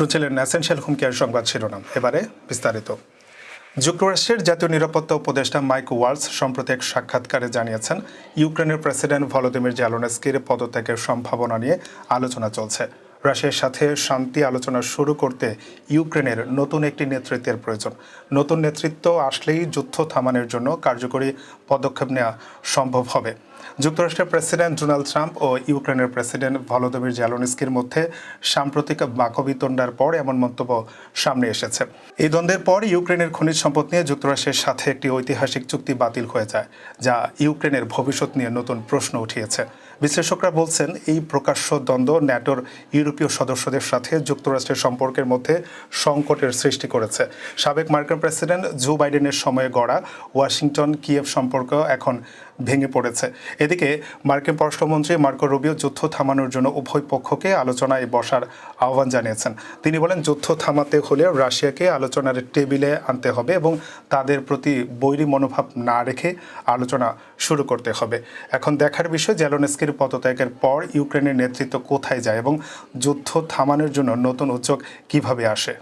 শুনছিলেন এসেনশিয়াল হুমকির সংবাদ শিরোনাম। এবারে বিস্তারিত। যুক্তরাষ্ট্রের জাতীয় নিরাপত্তা উপদেষ্টা মাইক ওয়ালস সম্প্রতি এক সাক্ষাৎকারে জানিয়েছেন, ইউক্রেনের প্রেসিডেন্ট ভলোদিমির জেলেনস্কির পদত্যাগের সম্ভাবনা নিয়ে আলোচনা চলছে। রাশিয়ার সাথে শান্তি আলোচনা শুরু করতে ইউক্রেনের নতুন একটি নেতৃত্বের প্রয়োজন। নতুন নেতৃত্ব আসলেই যুদ্ধ থামানোর জন্য কার্যকরী পদক্ষেপ নেওয়া সম্ভব হবে। যুক্তরাষ্ট্রের প্রেসিডেন্ট ডোনাল্ড ট্রাম্প ও ইউক্রেনের প্রেসিডেন্ট ভলোদিমির জেলেনস্কির মধ্যে সাম্প্রতিক বাকবিতণ্ডার পর এমন মন্তব্য সামনে এসেছে। এই দ্বন্দ্বের পর ইউক্রেনের খনিজ সম্পদ নিয়ে যুক্তরাষ্ট্রের সাথে একটি ঐতিহাসিক চুক্তি বাতিল হয়ে যায়, যা ইউক্রেনের ভবিষ্যৎ নিয়ে নতুন প্রশ্ন উঠিয়েছে। বিশ্লেষকরা বলছেন, এই প্রকাশ্য দ্বন্দ্ব ন্যাটোর ইউরোপীয় সদস্যদের সাথে যুক্তরাষ্ট্রের সম্পর্কের মধ্যে সংকটের সৃষ্টি করেছে। সাবেক মার্কিন প্রেসিডেন্ট জো বাইডেনের সময়ে গড়া ওয়াশিংটন কিয়েভ সম্পর্ক এখন ভেঙে পড়েছে। এদিকে মার্কিন পররাষ্ট্রমন্ত্রী মার্কো রুবিও যুদ্ধ থামানোর জন্য উভয় পক্ষকে আলোচনায় বসার আহ্বান জানিয়েছেন। তিনি বলেন, যুদ্ধ থামাতে হলে রাশিয়াকে আলোচনার টেবিলে আনতে হবে এবং তাদের প্রতি বৈরী মনোভাব না রেখে আলোচনা শুরু করতে হবে। এখন দেখার বিষয়, জেলেনস্কির পদত্যাগের পর ইউক্রেনের নেতৃত্ব কোথায় যায় এবং যুদ্ধ থামানোর জন্য নতুন উদ্যোগ কিভাবে আসে।